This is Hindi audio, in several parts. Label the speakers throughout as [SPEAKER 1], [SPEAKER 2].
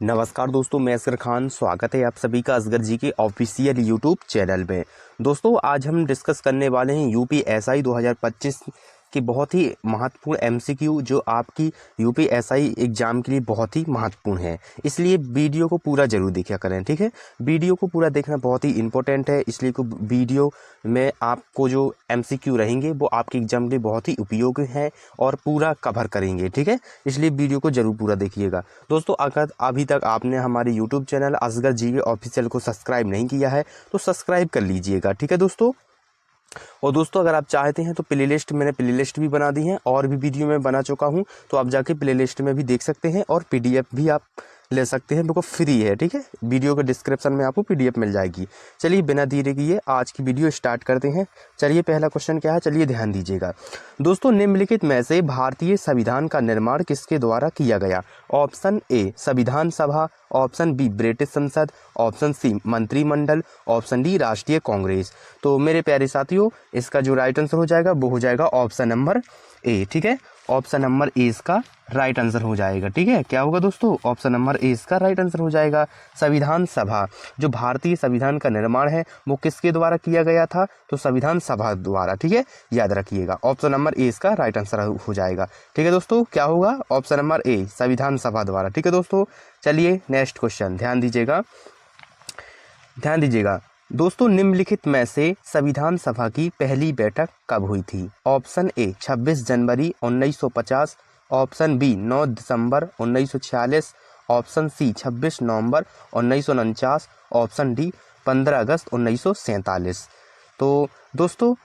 [SPEAKER 1] नमस्कार दोस्तों, मैं असगर खान। स्वागत है आप सभी का असगर जी के ऑफिशियल यूट्यूब चैनल में। दोस्तों आज हम डिस्कस करने वाले हैं यूपीएसआई 2025 की बहुत ही महत्वपूर्ण एमसीक्यू, जो आपकी यूपीएसआई एग्ज़ाम के लिए बहुत ही महत्वपूर्ण है। इसलिए वीडियो को पूरा जरूर देखा करें, ठीक है। वीडियो को पूरा देखना बहुत ही इंपॉर्टेंट है, इसलिए वीडियो में आपको जो एमसीक्यू रहेंगे वो आपके एग्जाम के लिए बहुत ही उपयोगी हैं और पूरा कवर करेंगे, ठीक है। इसलिए वीडियो को जरूर पूरा देखिएगा। दोस्तों अगर अभी तक आपने हमारे यूट्यूब चैनल असगर जी ऑफिशियल को सब्सक्राइब नहीं किया है तो सब्सक्राइब कर लीजिएगा, ठीक है दोस्तों। और दोस्तों अगर आप चाहते हैं तो प्लेलिस्ट, मैंने प्लेलिस्ट भी बना दी है और भी वीडियो में बना चुका हूं, तो आप जाके प्लेलिस्ट में भी देख सकते हैं और पीडीएफ भी आप ले सकते हैं, बिल्कुल फ्री है, ठीक है। वीडियो के डिस्क्रिप्शन में आपको पीडीएफ मिल जाएगी। चलिए बिना देरी किए आज की वीडियो स्टार्ट करते हैं। चलिए पहला क्वेश्चन क्या है, चलिए ध्यान दीजिएगा। दोस्तों निम्नलिखित में से भारतीय संविधान का निर्माण किसके द्वारा किया गया? ऑप्शन ए संविधान सभा, ऑप्शन बी ब्रिटिश संसद, ऑप्शन सी मंत्रिमंडल, ऑप्शन डी राष्ट्रीय कांग्रेस। तो मेरे प्यारे साथियों इसका जो राइट आंसर हो जाएगा वो हो जाएगा ऑप्शन नंबर ए, ठीक है। ऑप्शन नंबर ए इसका राइट आंसर हो जाएगा, ठीक है। क्या होगा दोस्तों? ऑप्शन नंबर ए इसका राइट आंसर हो जाएगा। संविधान सभा, जो भारतीय संविधान का निर्माण है वो किसके द्वारा किया गया था? तो संविधान सभा द्वारा, ठीक है, याद रखिएगा। ऑप्शन नंबर ए इसका राइट आंसर हो जाएगा, ठीक है दोस्तों। क्या होगा? ऑप्शन नंबर ए संविधान सभा द्वारा, ठीक है दोस्तों। चलिए नेक्स्ट क्वेश्चन ध्यान दीजिएगा, ध्यान दीजिएगा। दोस्तों निम्नलिखित में से संविधान सभा की पहली बैठक कब हुई थी? ऑप्शन ए 26 जनवरी 1950, ऑप्शन बी 9 दिसंबर 1946, ऑप्शन सी 26 नवंबर 1949, ऑप्शन डी 15 अगस्त 1947। तो दोस्तों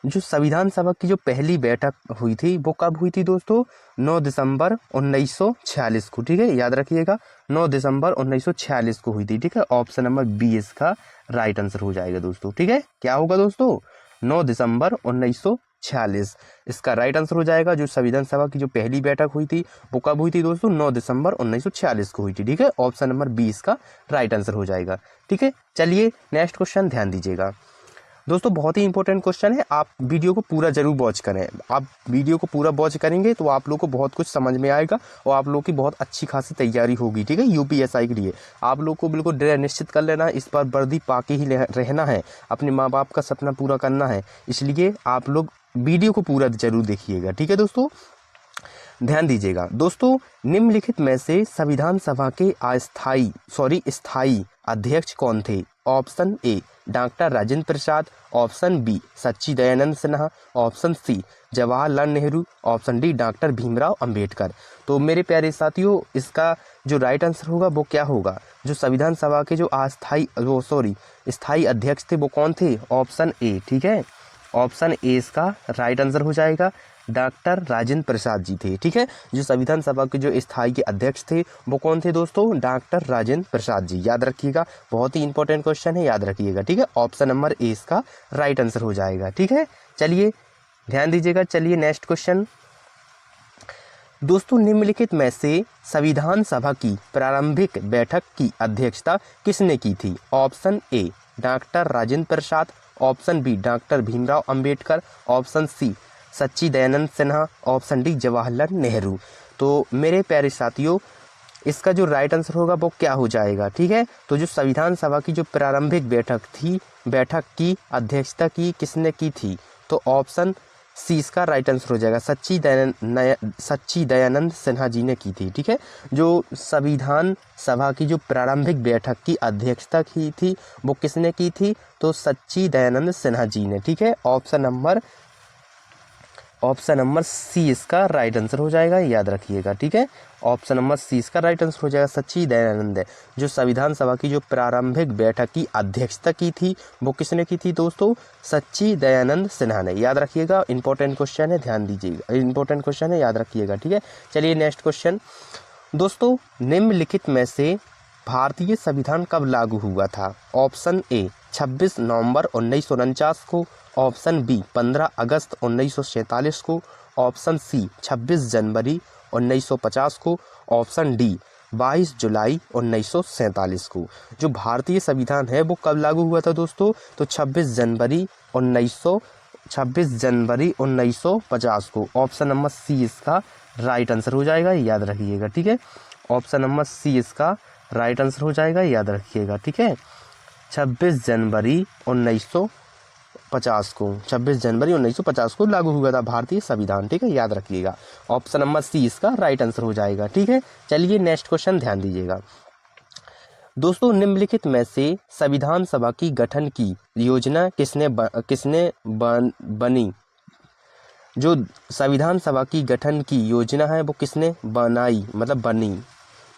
[SPEAKER 1] जो संविधान सभा की जो पहली बैठक हुई थी वो कब हुई थी दोस्तों? 9 दिसंबर 1946 को, ठीक है, याद रखिएगा। 9 दिसंबर 1946 को हुई थी, ठीक है। ऑप्शन नंबर बी इसका राइट आंसर हो जाएगा दोस्तों, ठीक है। क्या होगा दोस्तों? 9 दिसंबर 1946 इसका राइट आंसर हो जाएगा। जो संविधान सभा की जो पहली बैठक हुई थी वो कब हुई थी दोस्तों? 9 दिसंबर 1946 को हुई थी, ठीक है। ऑप्शन नंबर बी इसका राइट आंसर हो जाएगा, ठीक है। चलिए नेक्स्ट क्वेश्चन ध्यान दीजिएगा। दोस्तों बहुत ही इंपॉर्टेंट क्वेश्चन है, आप वीडियो को पूरा जरूर वॉच करें। आप वीडियो को पूरा वॉच करेंगे तो आप लोग को बहुत कुछ समझ में आएगा और आप लोग की बहुत अच्छी खासी तैयारी होगी, ठीक है। यूपीएसआई के लिए आप लोग को बिल्कुल दृढ़ निश्चित कर लेना है, इस बार वर्दी पाके ही रहना है, अपने माँ बाप का सपना पूरा करना है। इसलिए आप लोग वीडियो को पूरा जरूर देखिएगा, ठीक है दोस्तों। ध्यान दीजिएगा। दोस्तों निम्नलिखित में से संविधान सभा के स्थायी अध्यक्ष कौन थे? Option A doctor Rajendra Prasad, option B Sachchidanand Sinha, option C Jawaharlal Nehru, option D doctor Bhimrao Ambedkar. तो मेरे प्यारे साथियों इसका जो राइट आंसर होगा वो क्या होगा? जो संविधान सभा के जो स्थायी अध्यक्ष थे वो कौन थे? ऑप्शन ए, ठीक है। ऑप्शन ए इसका राइट आंसर हो जाएगा। डॉक्टर राजेंद्र प्रसाद जी थे, ठीक है। जो संविधान सभा के जो स्थायी के अध्यक्ष थे वो कौन थे दोस्तों? डॉक्टर राजेंद्र प्रसाद जी, याद रखिएगा। बहुत ही इंपॉर्टेंट क्वेश्चन है, याद रखिएगा, ठीक है। ऑप्शन नंबर ए इसका राइट आंसर हो जाएगा, ठीक है। चलिए ध्यान दीजिएगा। चलिए नेक्स्ट क्वेश्चन। दोस्तों निम्नलिखित में से संविधान सभा की प्रारंभिक बैठक की अध्यक्षता किसने की थी? Option A doctor Rajendra Prasad, option B doctor Bhimrao Ambedkar, option C Sachchidanand Sinha, option D Jawaharlal Nehru. तो मेरे प्यारे साथियों इसका जो राइट आंसर होगा वो क्या हो जाएगा, ठीक है। तो जो संविधान सभा की जो प्रारंभिक बैठक की अध्यक्षता की किसने की थी? तो ऑप्शन सी इसका राइट आंसर हो जाएगा। सच्चिदानंद सिन्हा जी ने की थी, ठीक है। जो संविधान सभा की जो प्रारंभिक बैठक की अध्यक्षता की थी वो किसने की थी? तो सच्चिदानंद सिन्हा जी ने, ठीक है। ऑप्शन नंबर सी इसका राइट आंसर हो जाएगा, याद रखिएगा, ठीक है। ऑप्शन नंबर सी इसका राइट आंसर हो जाएगा। सच्चिदानंद जो संविधान सभा की जो प्रारंभिक बैठक की अध्यक्षता की थी वो किसने की थी दोस्तों? सच्चिदानंद सिन्हा ने, याद रखिएगा। इंपॉर्टेंट क्वेश्चन है, ध्यान दीजिएगा, इंपॉर्टेंट क्वेश्चन है, याद रखिएगा, ठीक है। चलिए नेक्स्ट क्वेश्चन। दोस्तों निम्नलिखित में से भारतीय संविधान कब लागू हुआ था? ऑप्शन ए 26 नवंबर 1949 को, ऑप्शन बी 15 अगस्त 1947 को, ऑप्शन सी 26 जनवरी 1950 को, ऑप्शन डी 22 जुलाई 1947 को। जो भारतीय संविधान है वो कब लागू हुआ था दोस्तों? तो 26 जनवरी 1950 को। ऑप्शन नंबर सी इसका राइट आंसर हो जाएगा, याद रखिएगा, ठीक है। ऑप्शन नंबर सी इसका राइट आंसर हो जाएगा, याद रखिएगा। ठीक है, 26 जनवरी 1950 को 26 जनवरी 1950 को लागू हुआ था भारतीय संविधान। ठीक है, याद रखिएगा। ऑप्शन नंबर सी इसका राइट आंसर हो जाएगा। ठीक है, चलिए नेक्स्ट क्वेश्चन ध्यान दीजिएगा। दोस्तों, निम्नलिखित में से संविधान सभा की गठन की योजना किसने बनी? जो संविधान सभा की गठन की योजना है वो किसने बनाई, मतलब बनी?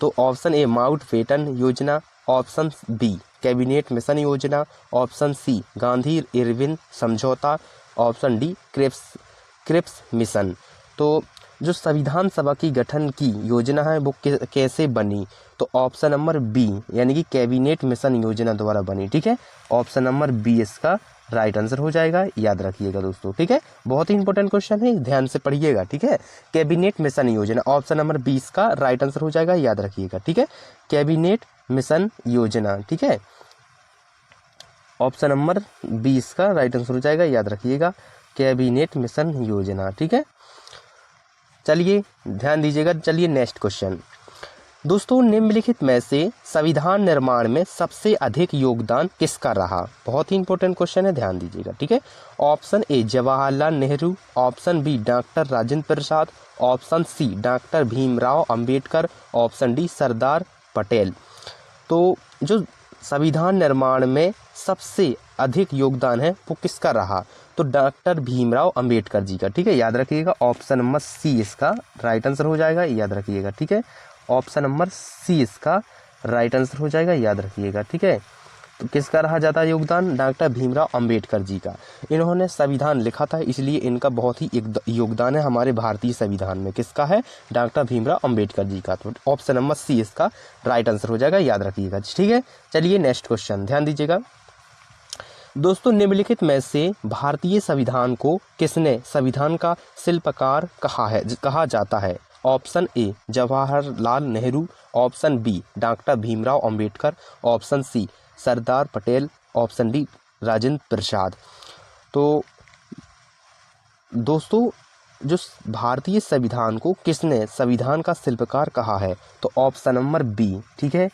[SPEAKER 1] तो ऑप्शन ए माउंटबेटन योजना, ऑप्शन बी कैबिनेट मिशन योजना, ऑप्शन सी गांधी इरविन समझौता, ऑप्शन डी क्रिप्स मिशन। तो जो संविधान सभा की गठन की योजना है वो कैसे बनी? तो ऑप्शन नंबर बी यानी कि कैबिनेट मिशन योजना द्वारा बनी। ठीक है, ऑप्शन नंबर बी इसका राइट आंसर हो जाएगा, याद रखिएगा दोस्तों। ठीक है, बहुत ही इंपॉर्टेंट क्वेश्चन है, ध्यान से पढ़िएगा। ठीक है, कैबिनेट मिशन योजना, ऑप्शन नंबर 20 का राइट आंसर हो जाएगा, याद रखिएगा। ठीक है, कैबिनेट मिशन योजना। ठीक है, ऑप्शन नंबर 20 का राइट आंसर हो जाएगा, याद रखिएगा, कैबिनेट मिशन योजना। ठीक है, चलिए ध्यान दीजिएगा। चलिए नेक्स्ट क्वेश्चन। दोस्तों, निम्नलिखित में से संविधान निर्माण में सबसे अधिक योगदान किसका रहा? बहुत ही इंपॉर्टेंट क्वेश्चन है, ध्यान दीजिएगा। ठीक है, option A Jawaharlal Nehru, option B doctor Rajendra Prasad, option C doctor Bhimrao Ambedkar, option D Sardar Patel. तो जो संविधान निर्माण में सबसे अधिक योगदान है वो किसका रहा? तो डॉक्टर भीमराव अंबेडकर जी का। ठीक है, याद रखिएगा, ऑप्शन नंबर सी इसका राइट आंसर हो जाएगा, याद रखिएगा। ठीक है, ऑप्शन नंबर सी इसका राइट आंसर हो जाएगा, याद रखिएगा। ठीक है, तो किसका रहा ज़्यादा योगदान? डॉक्टर भीमराव अंबेडकर जी का। इन्होंने संविधान लिखा था, इसलिए इनका बहुत ही योगदान है हमारे भारतीय संविधान में। किसका है? डॉक्टर भीमराव अंबेडकर जी का। तो ऑप्शन नंबर सी इसका राइट आंसर हो जाएगा, याद रखिएगा। ठीक है, चलिए नेक्स्ट क्वेश्चन ध्यान दीजिएगा। दोस्तों, निम्नलिखित में से भारतीय संविधान को किसने संविधान का शिल्पकार कहा जाता है? Option A Jawaharlal Nehru, option B doctor Bhimrao Ambedkar, option C Sardar Patel, option D Rajendra Prasad. तो दोस्तों, जो भारतीय संविधान को किसने संविधान का शिल्पकार कहा है? तो ऑप्शन नंबर बी। ठीक है,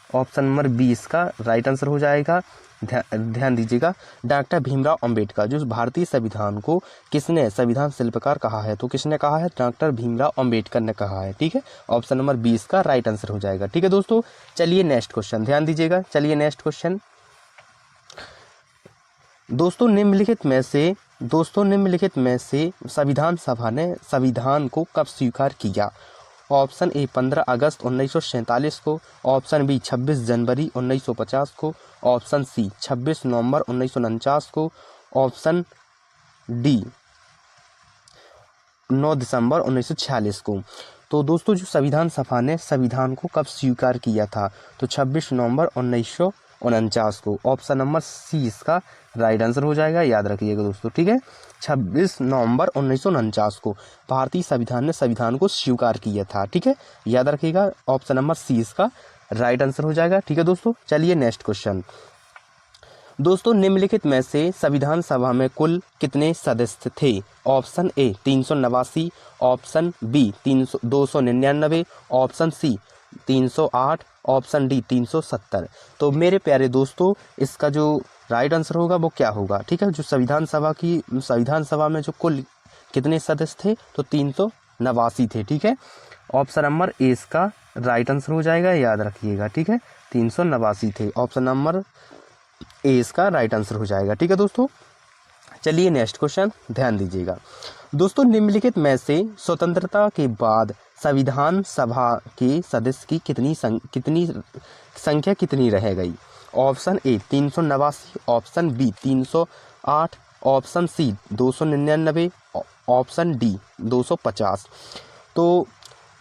[SPEAKER 1] ऑप्शन नंबर बी इसका राइट आंसर हो जाएगा, ध्यान दीजिएगा। डॉक्टर भीमराव अंबेडकर। जो भारतीय संविधान को किसने संविधान शिल्पकार कहा है? तो किसने कहा है? डॉक्टर भीमराव अंबेडकर ने कहा है। ठीक है, ऑप्शन नंबर 20 का राइट आंसर हो जाएगा। ठीक है दोस्तों, चलिए नेक्स्ट क्वेश्चन ध्यान दीजिएगा। चलिए नेक्स्ट क्वेश्चन। दोस्तों, निम्नलिखित में से संविधान सभा ने संविधान को कब स्वीकार किया? ऑप्शन ए 15 अगस्त 1947 को, ऑप्शन बी 26 जनवरी 1950 को, ऑप्शन सी 26 नवंबर 1949 को, ऑप्शन डी 9 दिसंबर 1946 को। तो दोस्तों, जो संविधान सभा ने संविधान को कब स्वीकार किया था? तो 26 नवंबर 1949 को। ऑप्शन नंबर सी इसका राइट आंसर हो जाएगा, याद रखिएगा दोस्तों। ठीक है, 26 नवंबर 1949 को भारतीय संविधान ने संविधान को स्वीकार किया था। ठीक है, याद रखिएगा, ऑप्शन नंबर सी इसका राइट आंसर हो जाएगा। ठीक है दोस्तों, चलिए नेक्स्ट क्वेश्चन। दोस्तों, निम्नलिखित में से संविधान सभा में कुल कितने सदस्य थे? Option A 389, option B 299, option C 308, option D 370। तो मेरे प्यारे दोस्तों, इसका जो राइट आंसर होगा वो क्या होगा? ठीक है, जो संविधान सभा में जो कुल कितने सदस्य थे? तो 389 थे। ठीक है, ऑप्शन नंबर ए इसका राइट आंसर हो जाएगा, याद रखिएगा। ठीक है, 389 थे। ऑप्शन नंबर ए इसका राइट आंसर हो जाएगा। ठीक है दोस्तों, चलिए नेक्स्ट क्वेश्चन ध्यान दीजिएगा। दोस्तों, निम्नलिखित में से स्वतंत्रता के बाद संविधान सभा के सदस्य की संख्या कितनी रह गई? Option A 389, option B 308, option C 299, option D 250। तो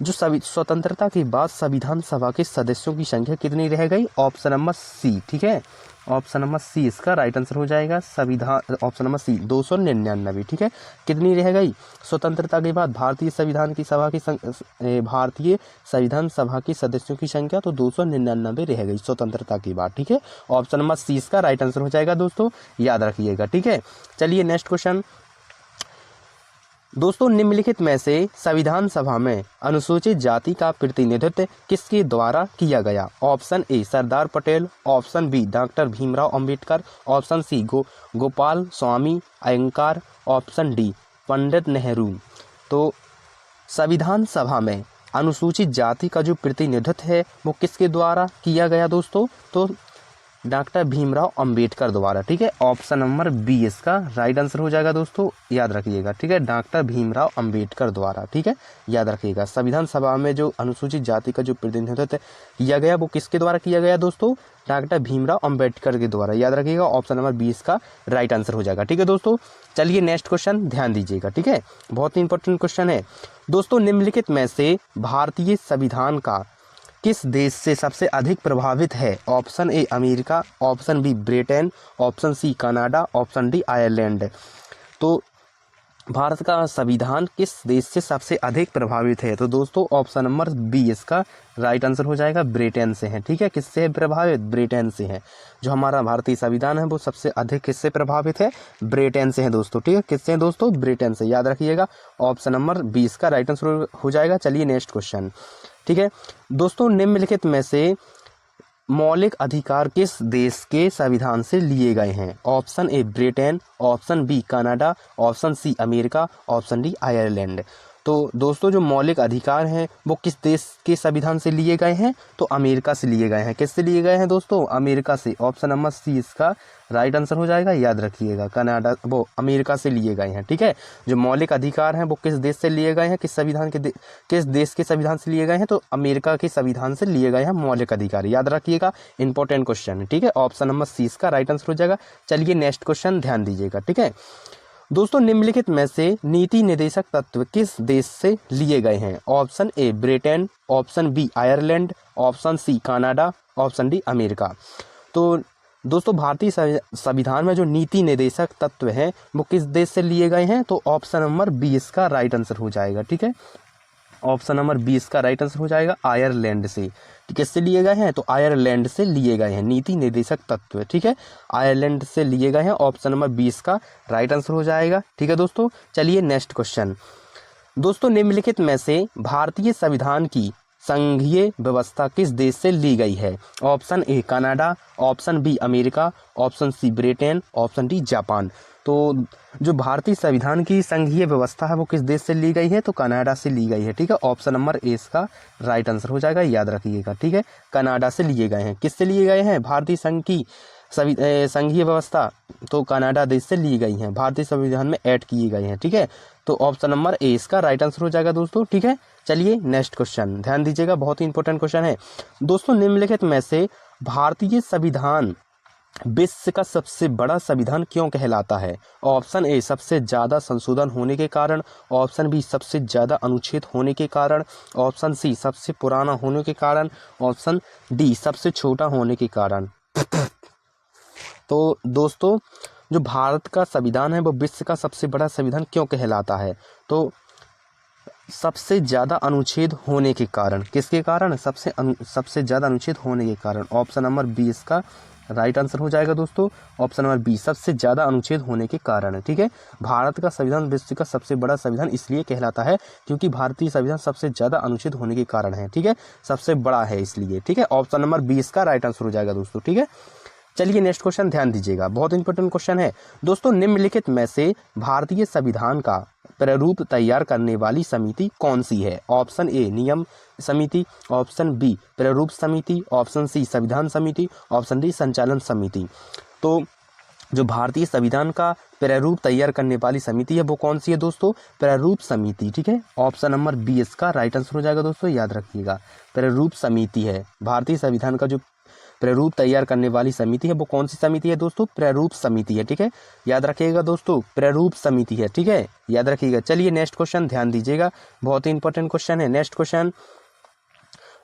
[SPEAKER 1] जो स्वतंत्रता के बाद संविधान सभा के सदस्यों की संख्या कितनी रह गई? Option number C. ठीक है, ऑप्शन नंबर सी इसका राइट आंसर हो जाएगा। Option number C 299। ठीक है, कितनी रह गई? स्वतंत्रता के बाद भारतीय संविधान सभा के सदस्यों की संख्या तो 299 रह गई स्वतंत्रता के बाद। ठीक है, ऑप्शन नंबर सी इसका राइट आंसर हो जाएगा दोस्तों, याद रखिएगा। ठीक है, चलिए नेक्स्ट क्वेश्चन। दोस्तों निम्नलिखित में से संविधान सभा में अनुसूचित जाति का प्रतिनिधित्व किसके द्वारा किया गया? Option A Sardar Patel, option B doctor Bhimrao Ambedkar, option C Gopalaswami Ayyangar, option D Pandit Nehru. तो संविधान सभा में अनुसूचित जाति का जो प्रतिनिधित्व है वो किसके द्वारा किया गया दोस्तों? तो डॉक्टर भीमराव अंबेडकर द्वारा। ठीक है, ऑप्शन नंबर बी इसका राइट आंसर हो जाएगा दोस्तों, याद रखिएगा। ठीक है, डॉक्टर भीमराव अंबेडकर द्वारा। ठीक है, याद रखिएगा। संविधान सभा में जो अनुसूचित जाति का जो प्रतिनिधित्व किया गया वो किसके द्वारा किया गया दोस्तों? डॉक्टर भीमराव अंबेडकर के द्वारा। याद रखिएगा, ऑप्शन नंबर बी इसका राइट आंसर हो जाएगा। ठीक है दोस्तों, चलिए नेक्स्ट क्वेश्चन ध्यान दीजिएगा। ठीक है, बहुत ही इंपॉर्टेंट क्वेश्चन है दोस्तों। निम्नलिखित में से भारतीय संविधान का किस देश से सबसे अधिक प्रभावित है? Option A America, option B Britain, option C Canada, option D Ireland. तो भारत का संविधान किस देश से सबसे अधिक प्रभावित है? तो दोस्तों ऑप्शन नंबर बी इसका राइट आंसर हो जाएगा, ब्रिटेन से है। ठीक है, किससे प्रभावित? ब्रिटेन से है। जो हमारा भारतीय संविधान है वो सबसे अधिक किससे प्रभावित है? ब्रिटेन से है दोस्तों। ठीक है, किससे है दोस्तों? ब्रिटेन से। याद रखिएगा, ऑप्शन नंबर बी इसका राइट आंसर हो जाएगा। चलिए नेक्स्ट क्वेश्चन। ठीक है दोस्तों, निम्नलिखित में से मौलिक अधिकार किस देश के संविधान से लिए गए हैं? Option A Britain, option B Canada, option C America, option D Ireland. तो दोस्तों जो मौलिक अधिकार हैं वो किस देश के संविधान से लिए गए हैं? तो अमेरिका से लिए गए हैं। किससे लिए गए हैं दोस्तों? अमेरिका से। ऑप्शन नंबर सी इसका राइट आंसर हो जाएगा। याद रखिएगा, कनाडा वो अमेरिका से लिए गए हैं। ठीक है, जो मौलिक अधिकार हैं वो किस देश से लिए गए हैं? किस देश के संविधान से लिए गए हैं? तो अमेरिका के संविधान से लिए गए हैं मौलिक अधिकार। याद रखिएगा, इंपॉर्टेंट क्वेश्चन है। ठीक है, ऑप्शन नंबर सी इसका राइट आंसर हो जाएगा। चलिए नेक्स्ट क्वेश्चन ध्यान दीजिएगा। ठीक है दोस्तों, निम्नलिखित में से नीति निर्देशक तत्व किस देश से लिए गए हैं? Option A Britain, option B Ireland, option C Canada, option D America. तो दोस्तों भारतीय संविधान में जो नीति निर्देशक तत्व हैं वो किस देश से लिए गए हैं? तो ऑप्शन नंबर बी इसका राइट आंसर हो जाएगा। ठीक है, ऑप्शन नंबर 20 का राइट आंसर हो जाएगा, आयरलैंड से। किससे लिए गए हैं? तो आयरलैंड से लिए गए हैं नीति निर्देशक तत्व। ठीक है, आयरलैंड से लिए गए हैं। ऑप्शन नंबर 20 का राइट आंसर हो जाएगा। ठीक है दोस्तों, चलिए नेक्स्ट क्वेश्चन। दोस्तों निम्नलिखित में से भारतीय संविधान की संघीय व्यवस्था किस देश से ली गई है? Option A Canada, option B America, option C Britain, option D Japan. तो जो भारतीय संविधान की संघीय व्यवस्था है वो किस देश से ली गई है? तो कनाडा से ली गई है। ठीक है, ऑप्शन नंबर ए इसका राइट आंसर हो जाएगा। याद रखिएगा। ठीक है, कनाडा से लिए गए हैं। किससे लिए गए हैं? भारतीय संघ की संघीय व्यवस्था तो कनाडा देश से ली गई है, भारतीय संविधान में ऐड किए गए हैं। ठीक है, तो ऑप्शन नंबर ए इसका राइट आंसर हो जाएगा दोस्तों। ठीक है, चलिए नेक्स्ट क्वेश्चन ध्यान दीजिएगा, बहुत ही इंपॉर्टेंट क्वेश्चन है दोस्तों। निम्नलिखित में से भारतीय संविधान विश्व का सबसे बड़ा संविधान क्यों कहलाता है? ऑप्शन ए सबसे ज्यादा संशोधन होने के कारण, ऑप्शन बी सबसे ज्यादा अनुच्छेद होने के कारण, ऑप्शन सी सबसे पुराना होने के कारण, ऑप्शन डी सबसे छोटा होने के कारण। तो दोस्तों जो भारत का संविधान है वो विश्व का सबसे बड़ा संविधान क्यों कहलाता है? तो सबसे ज्यादा अनुच्छेद होने के कारण। किसके कारण? सबसे ज्यादा अनुच्छेद होने के कारण। ऑप्शन नंबर बी इसका राइट आंसर हो जाएगा दोस्तों। ऑप्शन नंबर बी सबसे ज्यादा अनुच्छेद होने के कारण। ठीक है, भारत का संविधान विश्व का सबसे बड़ा संविधान इसलिए कहलाता है क्योंकि भारतीय संविधान सबसे ज्यादा अनुच्छेद होने के कारण है। ठीक है, सबसे बड़ा है इसलिए। ठीक है, ऑप्शन नंबर 20 का राइट आंसर हो जाएगा दोस्तों। ठीक है, चलिए नेक्स्ट क्वेश्चन ध्यान दीजिएगा, बहुत इंपॉर्टेंट क्वेश्चन है दोस्तों। निम्नलिखित में से भारतीय संविधान का प्रारूप तैयार करने वाली समिति कौन सी है? ऑप्शन ए नियम समिति, ऑप्शन बी प्रारूप समिति, ऑप्शन सी संविधान समिति, ऑप्शन डी संचालन समिति। तो जो भारतीय संविधान का प्रारूप तैयार करने वाली समिति है वो कौन सी है दोस्तों? प्रारूप समिति। ठीक है, ऑप्शन नंबर बी इसका राइट आंसर हो जाएगा दोस्तों। याद रखिएगा, प्रारूप समिति है भारतीय संविधान का जो प्रारूप तैयार करने वाली समिति है वो कौन सी समिति है दोस्तों? प्रारूप समिति है। ठीक है, याद रखिएगा दोस्तों, प्रारूप समिति है। ठीक है, याद रखिएगा। चलिए नेक्स्ट क्वेश्चन ध्यान दीजिएगा, बहुत ही इंपॉर्टेंट क्वेश्चन है। नेक्स्ट क्वेश्चन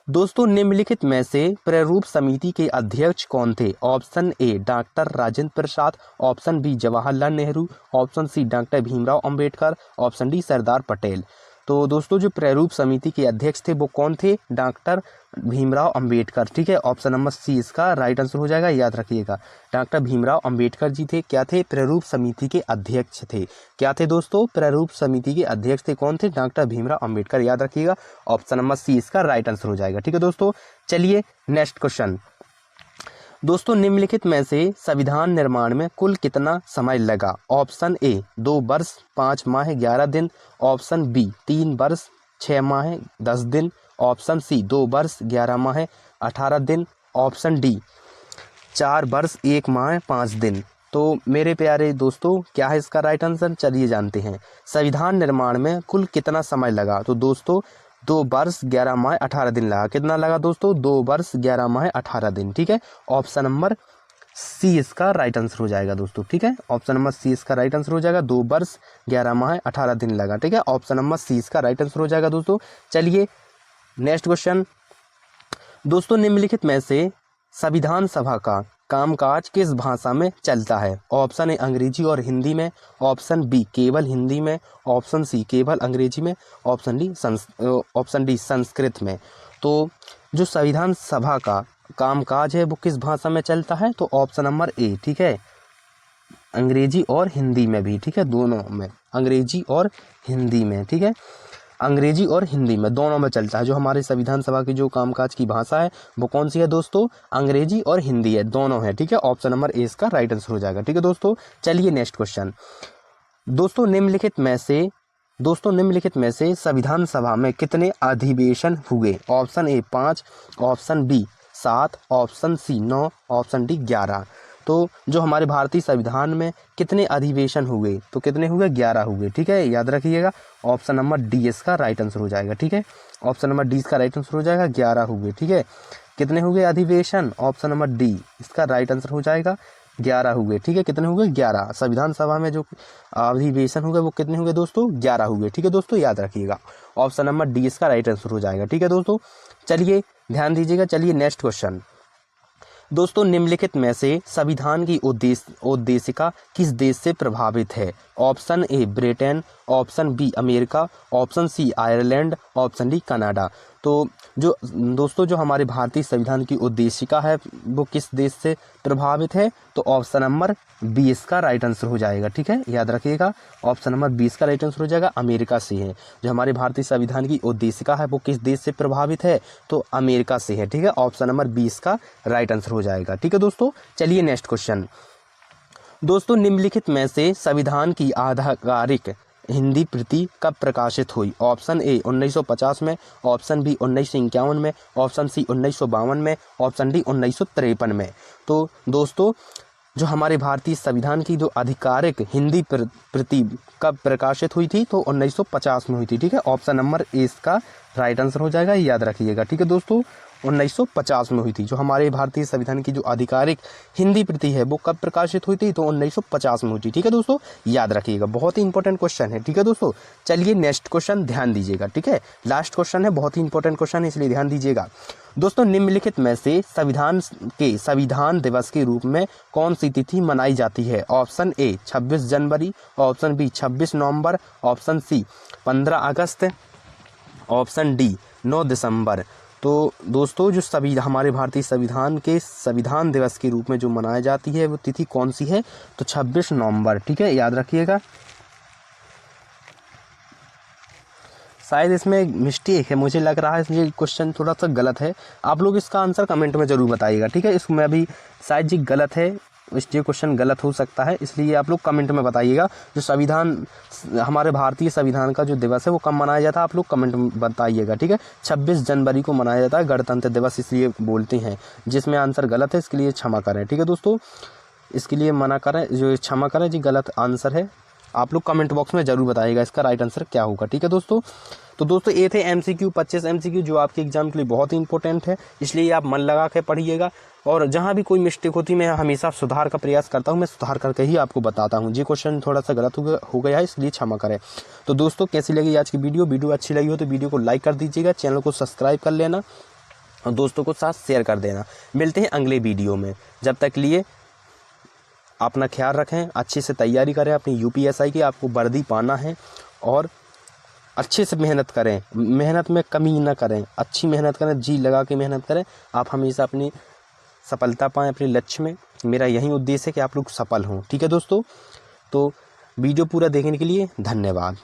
[SPEAKER 1] दोस्तों, निम्नलिखित में से प्रारूप समिति के अध्यक्ष कौन थे? Option A doctor Rajendra Prasad, option B Jawaharlal Nehru, option C doctor Bhimrao Ambedkar, option D Sardar Patel. तो दोस्तों जो प्रारूप समिति के अध्यक्ष थे वो कौन थे? डॉक्टर भीमराव अंबेडकर। ठीक है, ऑप्शन नंबर सी इसका राइट आंसर हो जाएगा, याद रखिएगा। डॉक्टर भीमराव अंबेडकर जी थे, क्या थे? प्रारूप समिति के अध्यक्ष थे। क्या थे दोस्तों? प्रारूप समिति के अध्यक्ष थे। कौन थे? डॉक्टर भीमराव अंबेडकर, याद रखिएगा। ऑप्शन नंबर सी इसका राइट आंसर हो जाएगा। ठीक है दोस्तों, चलिए नेक्स्ट क्वेश्चन। दोस्तों निम्नलिखित में से संविधान निर्माण में कुल कितना समय लगा? ऑप्शन ए 2 वर्ष 5 माह 11 दिन, ऑप्शन बी 3 वर्ष 6 माह 10 दिन, ऑप्शन सी 2 वर्ष 11 माह 18 दिन, ऑप्शन डी 4 वर्ष 1 माह 5 दिन। तो मेरे प्यारे दोस्तों क्या है इसका राइट आंसर? चलिए जानते हैं। संविधान निर्माण में कुल कितना समय लगा? तो दोस्तों 2 वर्ष 11 माह 18 दिन लगा। कितना लगा दोस्तों? 2 वर्ष 11 माह 18 दिन। ठीक है, ऑप्शन नंबर सी इसका राइट आंसर हो जाएगा दोस्तों। ठीक है, ऑप्शन नंबर सी इसका राइट आंसर हो जाएगा। 2 वर्ष 11 माह 18 दिन लगा। ठीक है, ऑप्शन नंबर सी इसका राइट आंसर हो जाएगा दोस्तों। चलिए नेक्स्ट क्वेश्चन। दोस्तों निम्नलिखित में से संविधान सभा का कामकाज किस भाषा में चलता है? ऑप्शन ए अंग्रेजी और हिंदी में, ऑप्शन बी केवल हिंदी में, ऑप्शन सी केवल अंग्रेजी में, ऑप्शन डी संस्कृत में। तो जो संविधान सभा का कामकाज है वो किस भाषा में चलता है? तो ऑप्शन नंबर ए, ठीक है, अंग्रेजी और हिंदी में भी। ठीक है, दोनों में, अंग्रेजी और हिंदी में। ठीक है, अंग्रेजी और हिंदी में दोनों में चलता है। जो हमारे संविधान सभा की जो कामकाज की भाषा है वो कौन सी है दोस्तों? अंग्रेजी और हिंदी है, दोनों है। ठीक है, ऑप्शन नंबर ए इसका राइट आंसर हो जाएगा। ठीक है दोस्तों, चलिए नेक्स्ट क्वेश्चन। दोस्तों निम्नलिखित में से संविधान सभा में कितने अधिवेशन हुए? Option A 5, option B 7, option C 9, option D 11। तो जो हमारे भारतीय संविधान में कितने अधिवेशन हुए? तो कितने हुए? 11 हुए। ठीक है, याद रखिएगा। ऑप्शन नंबर डी इसका राइट आंसर हो जाएगा। ठीक है, ऑप्शन नंबर डी इसका राइट आंसर हो जाएगा, 11 हुए। ठीक है, कितने हुए अधिवेशन? ऑप्शन नंबर डी इसका राइट आंसर हो जाएगा, 11 हुए। ठीक है, कितने हुए? 11। संविधान सभा में जो अधिवेशन हुए वो कितने हुए दोस्तों? 11 हुए। ठीक है दोस्तों, याद रखिएगा। ऑप्शन नंबर डी इसका राइट आंसर हो जाएगा। ठीक है दोस्तों, चलिए ध्यान दीजिएगा। चलिए नेक्स्ट क्वेश्चन। दोस्तों निम्नलिखित में से संविधान की उद्देशिका किस देश से प्रभावित है? Option A Britain, option B America, option C Ireland, option D Canada. तो जो दोस्तों जो हमारे भारतीय संविधान की उद्देशिका है वो किस देश से प्रभावित है? तो ऑप्शन नंबर 20 का राइट आंसर हो जाएगा। ठीक है, याद रखिएगा। ऑप्शन नंबर 20 का राइट आंसर हो जाएगा, अमेरिका से है। जो हमारे भारतीय संविधान की उद्देशिका है वो किस देश से प्रभावित है? तो अमेरिका से है। ठीक है, ऑप्शन नंबर 20 का राइट आंसर हो जाएगा। ठीक है दोस्तों, चलिए नेक्स्ट क्वेश्चन। दोस्तों निम्नलिखित में से संविधान की आधिकारिक हिंदी प्रति कब प्रकाशित हुई? ऑप्शन ए 1950 में, ऑप्शन बी 1951 में, ऑप्शन सी 1952 में, ऑप्शन डी 1953 में। तो दोस्तों जो हमारे भारतीय संविधान की जो आधिकारिक हिंदी प्रति कब प्रकाशित हुई थी? तो 1950 में हुई थी। ठीक है, ऑप्शन नंबर ए इसका राइट आंसर हो जाएगा, याद रखिएगा। ठीक है दोस्तों, 1950 में हुई थी। जो हमारे भारतीय संविधान की जो आधिकारिक हिंदी प्रति है वो कब प्रकाशित हुई थी? तो 1950 में हुई थी। ठीक है दोस्तों, याद रखिएगा, बहुत ही इंपॉर्टेंट क्वेश्चन है। ठीक है दोस्तों, चलिए नेक्स्ट क्वेश्चन ध्यान दीजिएगा। ठीक है, लास्ट क्वेश्चन है, बहुत ही इंपॉर्टेंट क्वेश्चन है, इसलिए ध्यान दीजिएगा। दोस्तों निम्नलिखित में से संविधान दिवस के रूप में कौन सी तिथि मनाई जाती है? ऑप्शन ए 26 जनवरी, ऑप्शन बी 26 नवंबर, ऑप्शन सी 15 अगस्त, ऑप्शन डी 9 दिसंबर। तो दोस्तों जो हमारे भारतीय संविधान के संविधान दिवस के रूप में जो मनाई जाती है वो तिथि कौन सी है? तो 26 नवंबर। ठीक है, याद रखिएगा। शायद इसमें मिस्टेक है, मुझे लग रहा है ये क्वेश्चन थोड़ा सा गलत है। आप लोग इसका आंसर कमेंट में ज़रूर बताइएगा। ठीक है, इसमें अभी शायद जी गलत है, ये क्वेश्चन गलत हो सकता है, इसलिए आप लोग कमेंट में बताइएगा। जो संविधान हमारे भारतीय संविधान का जो दिवस है वो कब मनाया जाता है, आप लोग कमेंट में बताइएगा। ठीक है, 26 जनवरी को मनाया जाता है, गणतंत्र दिवस इसलिए बोलते हैं। जिसमें आंसर गलत है इसके लिए क्षमा करें। ठीक है दोस्तों, इसके लिए मना करें, जो क्षमा करें जी, गलत आंसर है। आप लोग कमेंट बॉक्स में ज़रूर बताइएगा इसका राइट आंसर क्या होगा। ठीक है दोस्तों, तो दोस्तों ये थे MCQ 25 MCQ जो आपके एग्जाम के लिए बहुत ही इंपॉर्टेंट है, इसलिए आप मन लगा के पढ़िएगा। और जहाँ भी कोई मिस्टेक होती है मैं हमेशा सुधार का प्रयास करता हूँ, मैं सुधार करके ही आपको बताता हूँ। ये क्वेश्चन थोड़ा सा गलत हो गया है, इसलिए क्षमा करें। तो दोस्तों कैसी लगी आज की वीडियो अच्छी लगी हो तो वीडियो को लाइक कर दीजिएगा, चैनल को सब्सक्राइब कर लेना और दोस्तों को साथ शेयर कर देना। मिलते हैं अगले वीडियो में, जब तक लिए अपना ख्याल रखें, अच्छे से तैयारी करें अपनी UPSI की, आपको वर्दी पाना है और अच्छे से मेहनत करें, मेहनत में कमी ना करें, अच्छी मेहनत करें, जी लगा के मेहनत करें। आप हमेशा अपनी सफलता पाएँ अपने लक्ष्य में। मेरा यही उद्देश्य है कि आप लोग सफल हों। ठीक है दोस्तों, तो वीडियो पूरा देखने के लिए धन्यवाद।